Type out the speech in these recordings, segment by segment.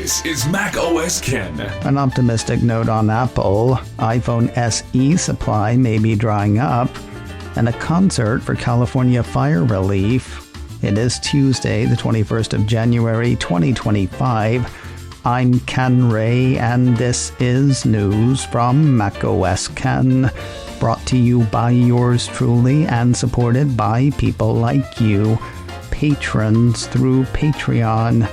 This is Mac OS Ken. An optimistic note on Apple. iPhone SE supply may be drying up. And a concert for California fire relief. It is Tuesday, the 21st of January, 2025. I'm Ken Ray, and this is news from Mac OS Ken. Brought to you by yours truly and supported by people like you, patrons through Patreon.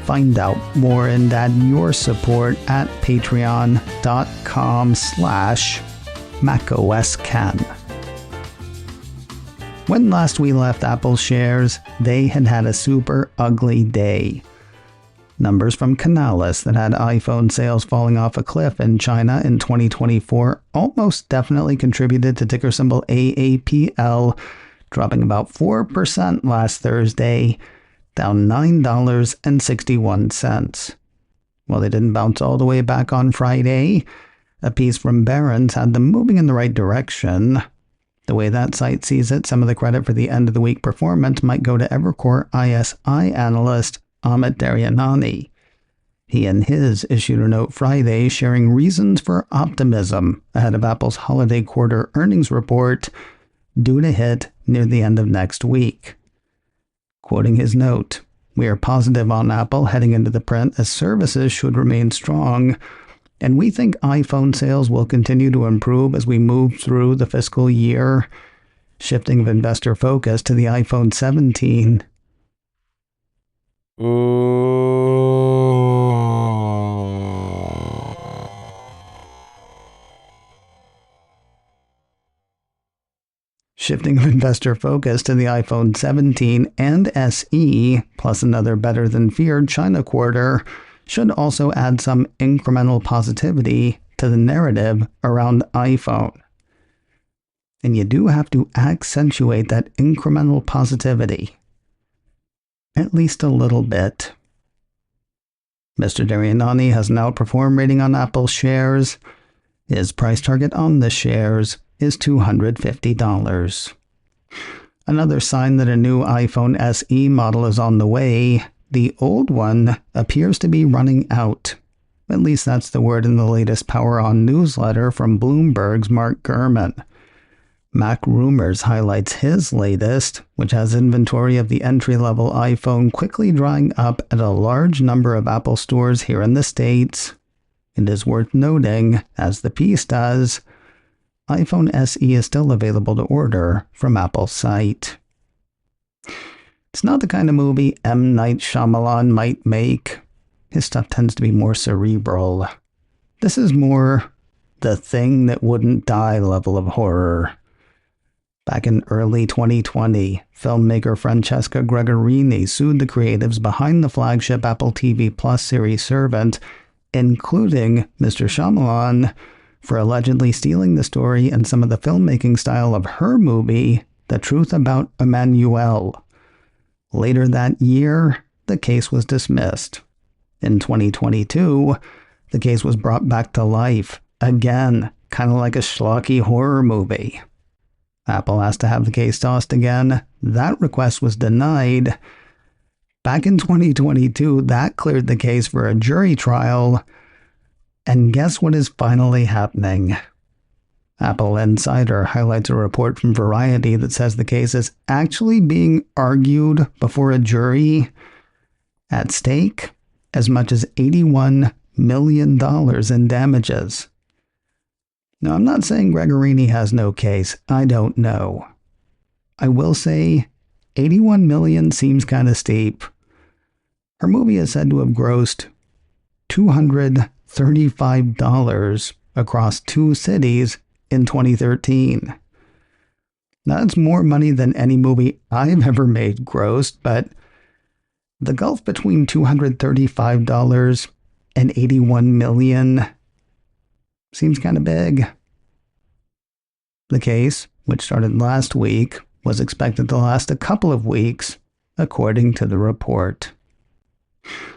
Find out more and add your support at patreon.com/MacOSCan. When last we left Apple shares, they had a super ugly day. Numbers from Canalys that had iPhone sales falling off a cliff in China in 2024 almost definitely contributed to ticker symbol AAPL, dropping about 4% last Thursday, down $9.61. While they didn't bounce all the way back on Friday, a piece from Barron's had them moving in the right direction. The way that site sees it, some of the credit for the end-of-the-week performance might go to Evercore ISI analyst Amit Daryanani. He and his issued a note Friday sharing reasons for optimism ahead of Apple's holiday quarter earnings report due to hit near the end of next week. Quoting his note, "We are positive on Apple heading into the print as services should remain strong, and we think iPhone sales will continue to improve as we move through the fiscal year." Shifting of investor focus to the iPhone 17. Shifting of investor focus to the iPhone 17 and SE, plus another better-than-feared China quarter, should also add some incremental positivity to the narrative around iPhone. And you do have to accentuate that incremental positivity. At least a little bit. Mr. Daryanani has an outperform rating on Apple shares. His price target on the shares is $250. Another sign that a new iPhone SE model is on the way. The old one appears to be running out. At least that's the word in the latest Power On newsletter from Bloomberg's Mark Gurman. Mac Rumors highlights his latest, which has inventory of the entry-level iPhone quickly drying up at a large number of Apple stores here in the States. It is worth noting, as the piece does, iPhone SE is still available to order from Apple's site. It's not the kind of movie M. Night Shyamalan might make. His stuff tends to be more cerebral. This is more the thing that wouldn't die level of horror. Back in early 2020, filmmaker Francesca Gregorini sued the creatives behind the flagship Apple TV Plus series Servant, including Mr. Shyamalan, for allegedly stealing the story and some of the filmmaking style of her movie, The Truth About Emmanuel. Later that year, the case was dismissed. In 2022, the case was brought back to life, again, kind of like a schlocky horror movie. Apple asked to have the case tossed again. That request was denied. Back in 2022, that cleared the case for a jury trial. And guess what is finally happening? Apple Insider highlights a report from Variety that says the case is actually being argued before a jury. At stake, as much as $81 million in damages. Now, I'm not saying Gregorini has no case. I don't know. I will say $81 million seems kind of steep. Her movie is said to have grossed $235 across 2 cities in 2013. Now, that's more money than any movie I've ever made grossed, but the gulf between $235 and $81 million seems kind of big. The case, which started last week, was expected to last a couple of weeks, according to the report.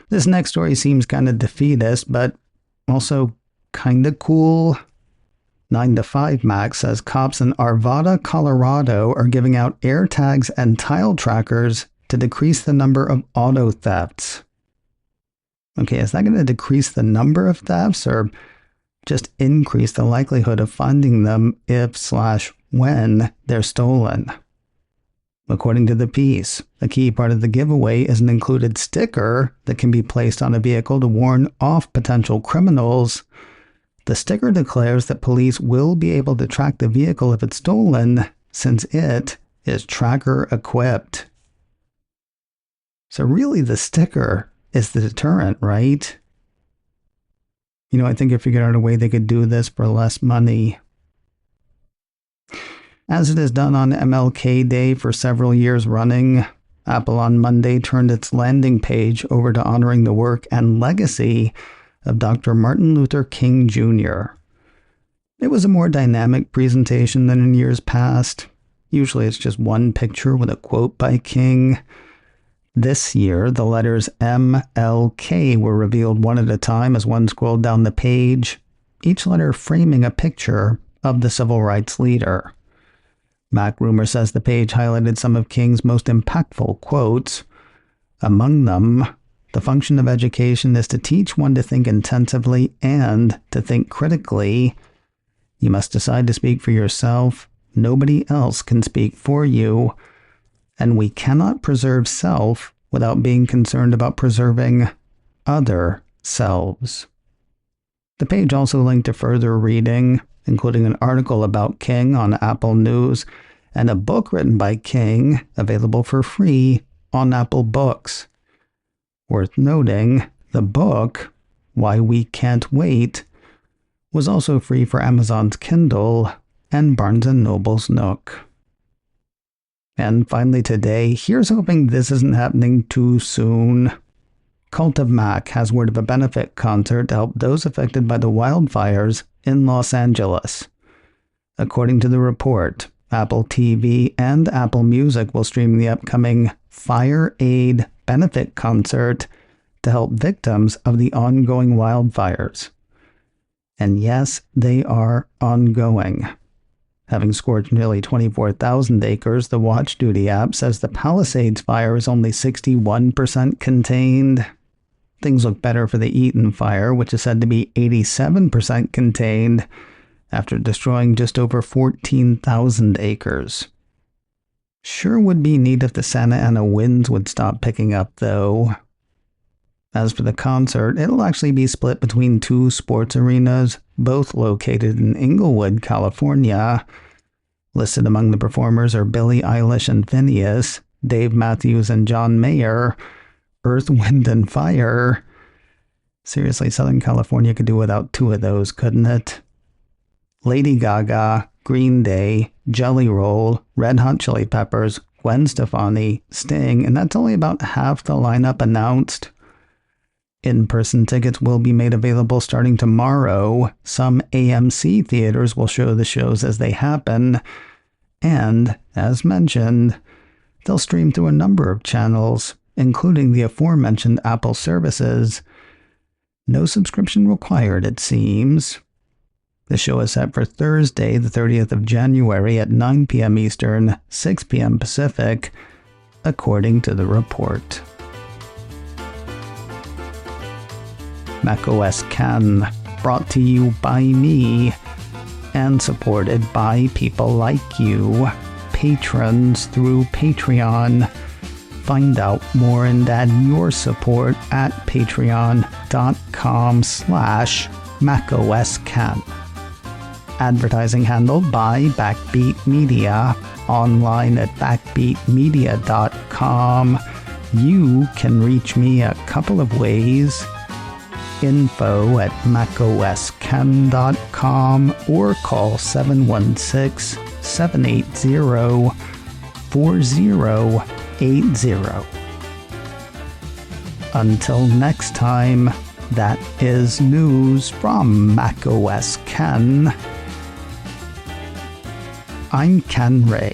This next story seems kind of defeatist, but also kind of cool. 9 to 5 Mac says cops in Arvada, Colorado are giving out AirTags and tile trackers to decrease the number of auto thefts. Okay, is that going to decrease the number of thefts or just increase the likelihood of finding them if/when they're stolen? According to the piece, a key part of the giveaway is an included sticker that can be placed on a vehicle to warn off potential criminals. The sticker declares that police will be able to track the vehicle if it's stolen, since it is tracker equipped. So really the sticker is the deterrent, right? I think they figured out a way they could do this for less money. As it has done on MLK Day for several years running, Apple on Monday turned its landing page over to honoring the work and legacy of Dr. Martin Luther King Jr. It was a more dynamic presentation than in years past. Usually it's just one picture with a quote by King. This year, the letters MLK were revealed one at a time as one scrolled down the page, each letter framing a picture of the civil rights leader. Mac Rumor says the page highlighted some of King's most impactful quotes. Among them, the function of education is to teach one to think intensively and to think critically. You must decide to speak for yourself. Nobody else can speak for you. And we cannot preserve self without being concerned about preserving other selves. The page also linked to further reading, including an article about King on Apple News and a book written by King available for free on Apple Books. Worth noting, the book, Why We Can't Wait, was also free for Amazon's Kindle and Barnes & Noble's Nook. And finally today, here's hoping this isn't happening too soon. Cult of Mac has word of a benefit concert to help those affected by the wildfires in Los Angeles. According to the report, Apple TV and Apple Music will stream the upcoming FireAid benefit concert to help victims of the ongoing wildfires. And yes, they are ongoing. Having scorched nearly 24,000 acres, the Watch Duty app says the Palisades fire is only 61% contained. Things look better for the Eaton fire, which is said to be 87% contained after destroying just over 14,000 acres. Sure would be neat if the Santa Ana winds would stop picking up, though. As for the concert, it'll actually be split between two sports arenas, both located in Inglewood, California. Listed among the performers are Billie Eilish and Phineas, Dave Matthews and John Mayer, Earth, Wind, and Fire. Seriously, Southern California could do without two of those, couldn't it? Lady Gaga, Green Day, Jelly Roll, Red Hot Chili Peppers, Gwen Stefani, Sting, and that's only about half the lineup announced. In-person tickets will be made available starting tomorrow. Some AMC theaters will show the shows as they happen. And, as mentioned, they'll stream through a number of channels, including the aforementioned Apple services. No subscription required, it seems. The show is set for Thursday, the 30th of January at 9 p.m. Eastern, 6 p.m. Pacific, according to the report. macOS Can, brought to you by me and supported by people like you, patrons through Patreon. Find out more and add your support at patreon.com/macOSCan. Advertising handled by Backbeat Media, online at backbeatmedia.com. You can reach me a couple of ways. info@macoscan.com or call 716-780-4080. Until next time, that is news from macOS Ken. I'm Ken Ray.